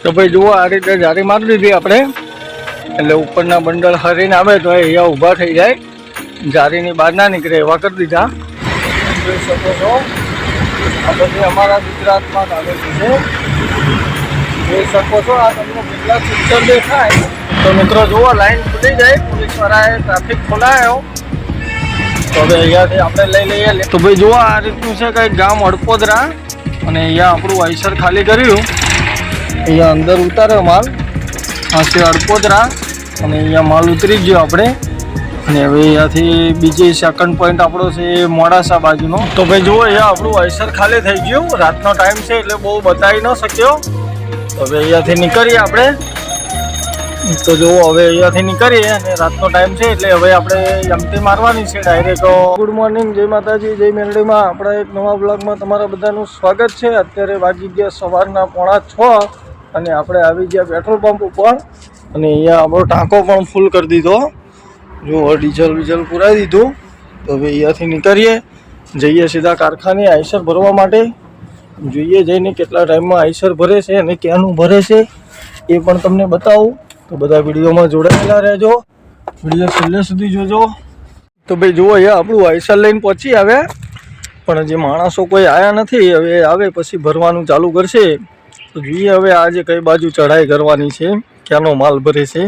તો ભાઈ જુઓ આ રીતે જારી મારી દીધી આપણે, એટલે ઉપરના બંડલ હરીને આવે તો અહીંયા ઊભા થઈ જાય, જારીની બહાર ના નીકળે એવા કરી દીધા. જોઈ શકો છો આ બધી અમારા ગુજરાતમાં આવેલી છે. જોઈ શકો છો આ તમને કેટલા પિક્ચર દેખાય. તો મિત્રો જુઓ લાઈન ખુલી જાય, પોલીસવાળાએ ટ્રાફિક ખોલાયો. તો હવે અહીંયાથી આપણે લઈ લઈએ. તો ભાઈ જુઓ આ રીતનું છે કંઈક ગામ અડપોદરા, અને અહીંયા આપણું આઈસર ખાલી કર્યું. અહીંયા અંદર ઉતાર્યો માલ, આ છે અડપોદરા, અને અહીંયા માલ ઉતરી ગયો આપણે. અને હવે અહીંયાથી બીજી સેકન્ડ પોઈન્ટ આપણો છે મોડાસા બાજુનો. તો ભાઈ જુઓ અહીંયા આપણું આઈસર ખાલી થઈ ગયું. રાતનો ટાઈમ છે એટલે બહુ બતાવી ન શક્યો. તો હવે અહીંયાથી નીકળીએ આપણે. તો જુઓ હવે અહીંયાથી નીકળીએ, અને રાતનો ટાઈમ છે એટલે હવે આપણે એમટી મારવાની છે ડાયરેક્ટ. ગુડ મોર્નિંગ, જય માતાજી, જય મેરડીમાં. આપણા એક નવા બ્લોગમાં તમારા બધાનું સ્વાગત છે. અત્યારે વાગી ગયા સવારના 5:45 અને આપણે આવી ગયા પેટ્રોલ પંપ ઉપર, અને અહીંયા આપણો ટાંકો પણ ફૂલ કરી દીધો. જો ડીઝલ પુરાવી દીધું. તો હવે અહીંયાથી નીકળીએ, જઈએ સીધા કારખાને આઈસર ભરવા માટે. જોઈએ જઈને કેટલા ટાઈમમાં આઈસર ભરે છે અને ક્યાંનું ભરે છે એ પણ તમને બતાવું. તો બધા વિડીયોમાં જોડાયેલા રહેજો, વિડીયો છેલ્લે સુધી જોજો. તો ભાઈ જુઓ અહીંયા આપણું આઈસર લઈને પહોંચી આવ્યા, પણ હજી માણસો કોઈ આવ્યા નથી. હવે આવે પછી ભરવાનું ચાલુ કરશે. તો જોઈએ હવે આજે કઈ બાજુ ચઢાઈ કરવાની છે, ક્યાંનો માલ ભરે છે.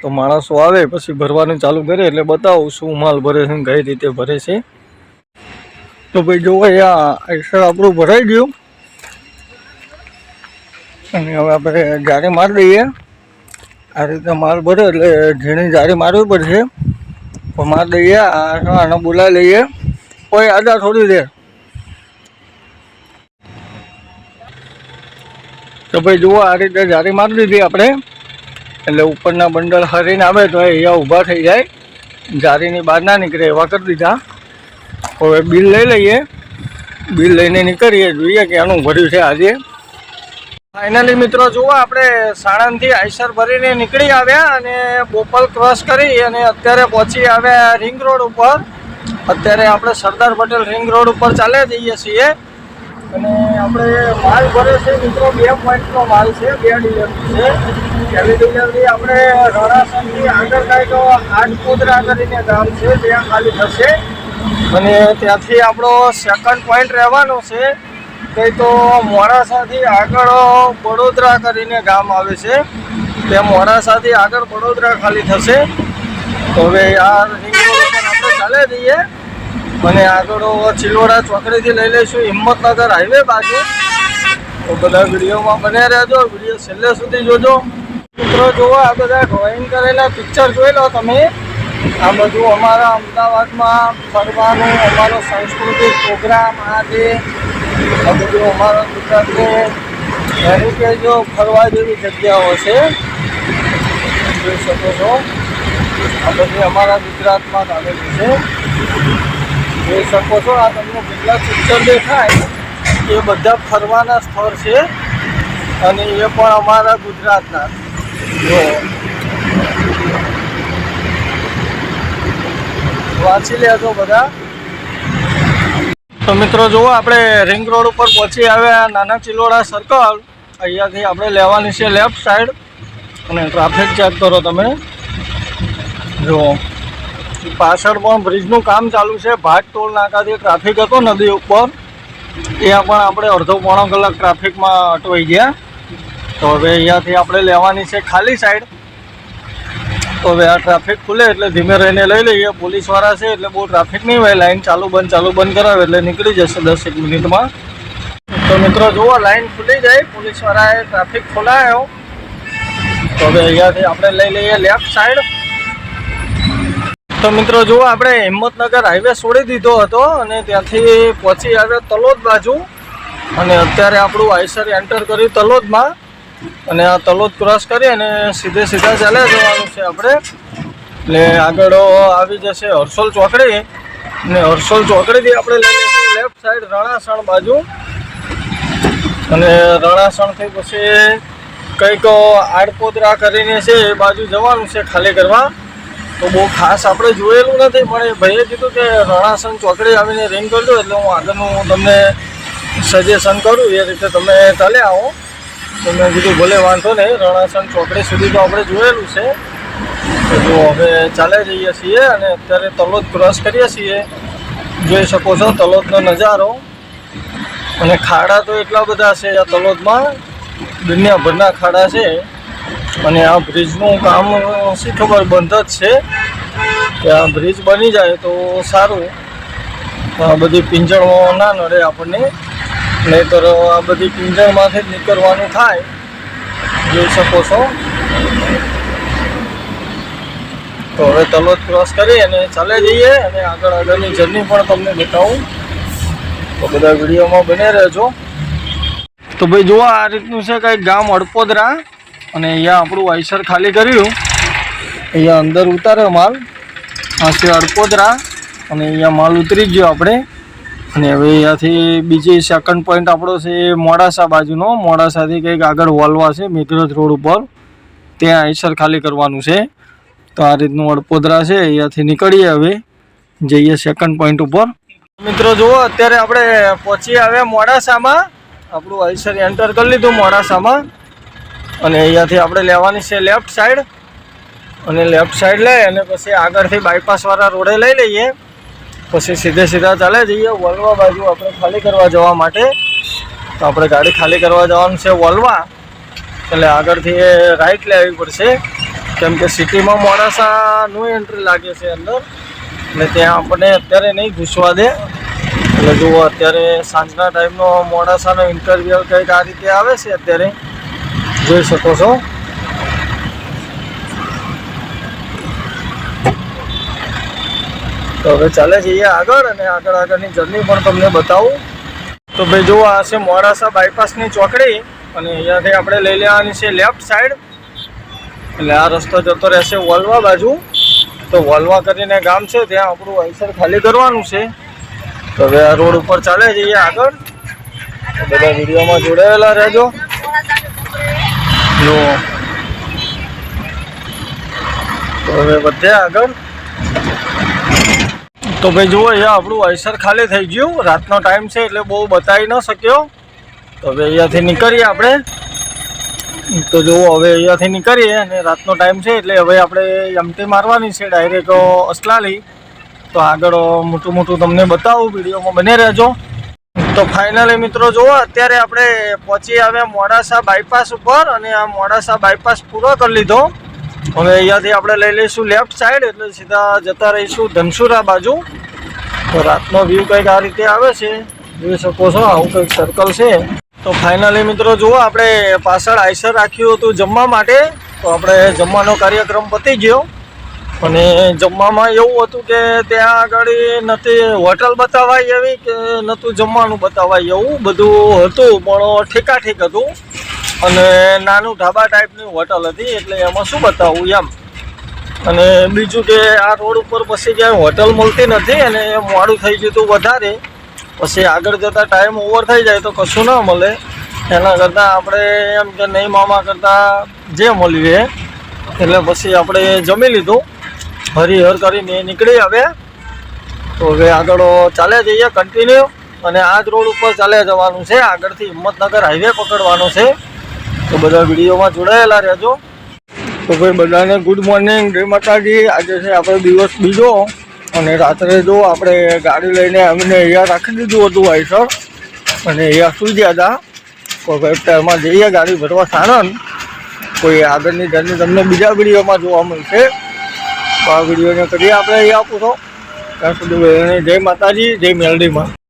તો માણસો આવે પછી ભરવાનું ચાલુ કરે એટલે બતાવું શું માલ ભરે છે, કઈ રીતે ભરે છે. તો ભાઈ જુઓ અહીંયા આઈસર આપણું ભરાઈ ગયું, અને હવે આપણે જારી મારી દઈએ. આ રીતે માલ ભરે એટલે ઝીણી જારી મારવી પડશે, પણ મારી દઈએ. આને બોલાવી લઈએ. કોઈ આડા થોડી દે. તો ભાઈ જુઓ આ રીતે જારી મારી દીધી આપણે, એટલે ઉપરના બંડલ હરીને આવે તો અહીંયા ઊભા થઈ જાય, જારીની બહાર ના નીકળે એવા કરી દીધા. હવે બિલ લઈ લઈએ, બિલ લઈને નીકળીએ, જોઈએ કે આનું ભર્યું છે આજે. ફાઇનલી મિત્રો જુઓ આપણે સાણંદથી આઈસર ભરીને નીકળી આવ્યા, અને બોપલ ક્રોસ કરી અને અત્યારે પહોંચી આવ્યા રિંગ રોડ ઉપર. અત્યારે આપણે સરદાર પટેલ રિંગ રોડ ઉપર ચાલ્યા જઈએ છીએ, અને આપણે માલ ભરે છે મિત્રો 2 પોઈન્ટનો માલ છે, 2 ડિલિવરી છે. પહેલી ડિલિવરી આપણે રણાસણથી આગળ કાંઈ તો આડપોદરા કરીને ગામ છે ત્યાં ખાલી થશે, અને ત્યાંથી આપણો સેકન્ડ પોઈન્ટ રહેવાનો છે કંઈ તો મોડાસાથી આગળ વડોદરા કરીને ગામ આવે છે, ત્યાં મોડાસાથી આગળ વડોદરા ખાલી થશે. તો હવે આ રિંગ રોડ ઉપર આપણે ચાલે જઈએ, અને આગળ ચિલોડા ચોકડીથી લઈ લઈશું હિંમતનગર હાઈવે બાજુ. તો બધા વિડીયોમાં બન્યા રહેજો, વિડીયો છેલ્લે સુધી જોજો. મિત્રો જુઓ આ બધા ડ્રોઈંગ કરેલા પિક્ચર જોઈ લો તમે. આ બધું અમારા અમદાવાદમાં ફરવાનું, અમારો સાંસ્કૃતિક પ્રોગ્રામ, આ જે આ બધું અમારા ગુજરાતની હેરિટેજ ફરવા જેવી જગ્યાઓ છે. જોઈ શકો છો આ બધી અમારા ગુજરાતમાં આવેલી છે. જોઈ શકો છો આ તમને કેટલા પિક્ચર દેખાય એ બધા ફરવાના સ્થળ છે, અને એ પણ અમારા ગુજરાતના. જો વાંચી લેજો બધા. તો મિત્રો જુઓ આપણે રિંગ રોડ ઉપર પહોંચી આવ્યા, નાના ચિલોડા સર્કલ. અહીંયાથી આપણે લેવાની છે લેફ્ટ સાઈડ, અને ટ્રાફિક ચેક કરો તમે. જો પાછળ પણ બ્રિજનું કામ ચાલુ છે. ભાટ ટોલ નાકાથી ટ્રાફિક હતો નદી ઉપર, ત્યાં પણ આપણે અડધો પોણો કલાક ટ્રાફિકમાં અટવાઈ ગયા. તો હવે અહીંયાથી આપણે લેવાની છે ખાલી સાઈડ. તો હવે આ ટ્રાફિક ખુલે એટલે ધીમે રહીને લઈ લઈએ. પોલીસવાળા છે એટલે બહુ ટ્રાફિક નહીં હોય, લાઈન ચાલુ બંધ કરાવે એટલે નીકળી જશે 10-1 મિનિટમાં. તો મિત્રો જુઓ લાઈન ખુલી જાય, પોલીસવાળાએ ટ્રાફિક ખોલાયો. તો હવે અહીંયાથી આપણે લઈ લઈએ લેફ્ટ સાઈડ. તો મિત્રો જુઓ આપણે હિંમતનગર હાઈવે છોડી દીધો હતો, અને ત્યાંથી પહોંચી આવ્યા તલોદ બાજુ, અને અત્યારે આપણું આઈસર એન્ટર કર્યું તલોદમાં, અને આ તલોદ ક્રોસ કરી અને સીધા ચાલ્યા જવાનું છે આપણે. એટલે આગળ આવી જશે હર્સોલ ચોકડી, અને હર્સોલ ચોકડીથી આપણે લઈ લઈશું લેફ્ટ સાઈડ રણાસણ બાજુ, અને રણાસણથી પછી કંઈક આડપોદરા કરીને છે એ બાજુ જવાનું છે ખાલી કરવા. તો બહુ ખાસ આપણે જોયેલું નથી, પણ એ ભાઈએ કીધું કે રણાસણ ચોકડી આવીને રિંગ કરજો, એટલે હું આગળનું તમને સજેશન કરું એ રીતે તમે ચાલ્યા આવો. તો મેં કીધું ભલે વાંધો નહીં, રણાસણ ચોકડી સુધી તો આપણે જોયેલું છે. તો જો હવે ચાલે જઈએ છીએ અને અત્યારે તલોદ ક્રોસ કરીએ છીએ. જોઈ શકો છો તલોદનો નજારો. અને ખાડા તો એટલા બધા છે આ તલોદમાં, દુનિયાભરના ખાડા છે. અને આ બ્રિજનું કામ શી ખબર બંધ જ છે, કે આ બ્રિજ બની જાય તો સારું. આ બધી પિંજણમાં ના નડે આપણને, નહીંતર આ બધી પિંજણમાંથી જ નીકળવાનું થાય. જોઈ શકો છો. તો હવે તલોદ ક્રોસ કરી અને ચાલે જઈએ અને આગળની જર્ની પણ તમને બતાવું. તો બધા વિડીયોમાં બને રહેજો. તો ભાઈ જુઓ આ રીતનું છે કંઈક ગામ અડપોદરા. અને અહીંયા આપણું આઈસર ખાલી કર્યું. અહીંયા અંદર ઉતારે માલ. આ છે અડપોદરા અને અહીંયા માલ ઉતરી ગયો આપણે. અને હવે અહીંયાથી બીજી સેકન્ડ પોઈન્ટ આપણો છે મોડાસા બાજુનો. મોડાસાથી કંઈક આગળ વોલવા છે મેઘરજ રોડ ઉપર, ત્યાં આઈસર ખાલી કરવાનું છે. તો આ રીતનું અડપોદરા છે. અહીંયાથી નીકળીએ હવે, જઈએ સેકન્ડ પોઈન્ટ ઉપર. મિત્રો જુઓ અત્યારે આપણે પહોંચી આવ્યા મોડાસામાં. આપણું આઈસર એન્ટર કરી લીધું મોડાસામાં. અને અહીંયાથી આપણે લેવાની છે લેફ્ટ સાઈડ. અને લેફ્ટ સાઈડ લઈ અને પછી આગળથી બાયપાસવાળા રોડે લઈ લઈએ. પછી સીધા ચાલે જઈએ વલવા બાજુ આપણે ખાલી કરવા જવા માટે. તો આપણે ગાડી ખાલી કરવા જવાનું છે વલવા, એટલે આગળથી રાઈટ લેવી પડશે, કેમ કે સિટીમાં મોડાસાનું એન્ટ્રી લાગે છે અંદર. એટલે ત્યાં આપણને અત્યારે નહીં ઘૂસવા દે. એટલે જુઓ અત્યારે સાંજના ટાઈમનો મોડાસાનો ઇન્ટરવ્યુ કંઈક આ રીતે આવે છે અત્યારે, જોઈ શકો છો. તો હવે ચાલે જઈએ આગળ અને આગળની જર્ની પણ તમને બતાવું. તો ભાઈ જુઓ આ છે મોડાસા બાયપાસની ચોકડી. અને અહીંયાથી આપણે લઈ લેવાની છે લેફ્ટ સાઈડ. એટલે આ રસ્તો જતો રહેશે વલવા બાજુ. તો વલવા કરીને ગામ છે, ત્યાં આપણું આઈસર ખાલી કરવાનું છે. તો હવે આ રોડ ઉપર ચાલે જઈએ આગળ. બધા વિડીયોમાં જોડાયેલા રહેજો. જો તો હવે વધે આગળ. તો ભાઈ જુઓ અહીંયા આપણું આઈસર ખાલી થઈ ગયું. રાતનો ટાઈમ છે એટલે બહુ બતાવી ન શક્યો. તો હવે અહીંયાથી નીકળીએ આપણે. તો જુઓ હવે અહીંયાથી નીકળીએ અને રાતનો ટાઈમ છે એટલે હવે આપણે એમટી મારવાની છે ડાયરેક્ટ અસલાલી. તો આગળ મોટું તમને બતાવું, વિડીયોમાં બને રહેજો. તો ફાઇનલી મિત્રો જુઓ અત્યારે આપણે પહોંચી આવ્યા મોડાસા બાયપાસ ઉપર. અને આ મોડાસા બાયપાસ પૂરો કરી લીધો. હવે અહીંયાથી આપણે લઈ લઈશું લેફ્ટ સાઈડ, એટલે સીધા જતા રહીશું ધનસુરા બાજુ. તો રાતનો વ્યૂ કંઈક આ રીતે આવે છે, જોઈ શકો છો. આવું કંઈક સર્કલ છે. તો ફાઇનલી મિત્રો જુઓ આપણે પાછળ આઈસર રાખ્યું હતું જમવા માટે. તો આપણે જમવાનો કાર્યક્રમ પતી ગયો. અને જમવામાં એવું હતું કે ત્યાં આગળ નથી હોટલ બતાવાય એવી કે નહોતું જમવાનું બતાવાય એવું, બધું હતું પણ ઠીક હતું. અને નાનું ઢાબા ટાઈપની હોટલ હતી, એટલે એમાં શું બતાવવું એમ. અને બીજું કે આ રોડ ઉપર પછી ક્યાંય હોટલ મળતી નથી અને મોડું થઈ ગયું હતું વધારે. પછી આગળ જતાં ટાઈમ ઓવર થઈ જાય તો કશું ના મળે. એના કરતાં આપણે એમ કે નહીં મામા કરતાં જે મળીએ, એટલે પછી આપણે જમી લીધું. હરિહર કરીને નીકળી આવ્યા. તો હવે આગળ ચાલે જઈએ કન્ટિન્યુ. અને આ જ રોડ ઉપર ચાલે જવાનું છે. આગળથી હિંમતનગર હાઈવે પકડવાનો છે. તો બધા વિડીયોમાં જોડાયેલા રહેજો. તો ભાઈ બધાને ગુડ મોર્નિંગ, જય માતાજી. આજે છે આપણો દિવસ બીજો. અને રાત્રે જો આપણે ગાડી લઈને આવીને અહીંયા રાખી દીધું હતું આઈસર. અને અહીંયા સુઈ ગયા હતા. તો ભાઈ ટાઈમમાં જઈએ ગાડી ભરવા સાણંદ. કોઈ આગળની જર્ની તમને બીજા વિડીયોમાં જોવા મળશે. તો આ વિડીયોને કરીએ આપણે અહીંયા પૂરો. ત્યાં સુધી જય માતાજી, જય મેલડીમાં.